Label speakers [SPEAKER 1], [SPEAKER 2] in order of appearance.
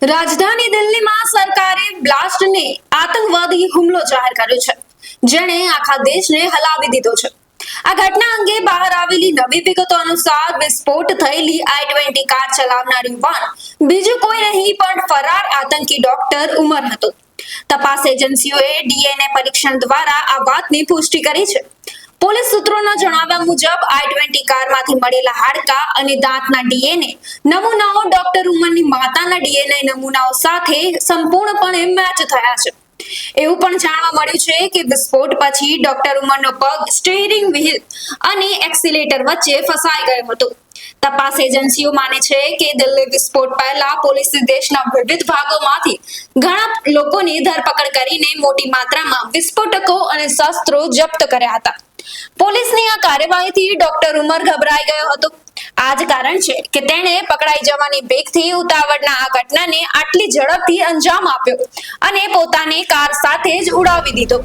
[SPEAKER 1] રાજધાની દિલ્હીમાં સરકારે બ્લાસ્ટને આતંકવાદી હુમલો જાહેર કર્યો છે, જેણે આખા દેશને હલાવી દીધો છે। આ ઘટના અંગે બહાર આવેલી નવી વિગતો અનુસાર વિસ્ફોટ થયેલી i-20 કાર ચલાવનાર યુવાન બીજું કોઈ નહીં પણ ફરાર આતંકી ડોક્ટર ઉમર હતો। તપાસ એજન્સીઓએ ડીએનએ પરીક્ષણ દ્વારા આ વાતની પુષ્ટિ કરી છે। પોલીસ સૂત્રોના જણાવ્યા મુજબ i-20 કારમાંથી મળેલા હાડકા અને દાંતના ડીએનએ નમૂનાઓ ડોક્ટર ઉમરની માતાના ડીએનએ નમૂનાઓ સાથે સંપૂર્ણપણે મેચ થયા છે। એવું પણ જાણવા મળ્યું છે કે વિસ્ફોટ પછી ડોક્ટર ઉમરનો પગ સ્ટીયરિંગ વ્હીલ અને એક્સિલેટર વચ્ચે ફસાઈ ગયો હતો। તપાસ એજન્સીઓ માને છે કે દિલ્હી વિસ્ફોટ પહેલા પોલીસે દેશના વિવિધ ભાગોમાંથી ઘણા લોકોની ધરપકડ કરીને મોટી માત્રામાં વિસ્ફોટકો અને શસ્ત્રો જપ્ત કર્યા હતા। પોલીસની આ કાર્યવાહીથી ડોક્ટર ઉમર ગભરાઈ ગયો હતો। આ જ કારણ છે કે તેણે પકડાઈ જવાની બીકથી ઉતાવળના આ ઘટનાને આટલી ઝડપથી અંજામ આપ્યો અને પોતાની કાર સાથે જ ઉડાવી દીધો।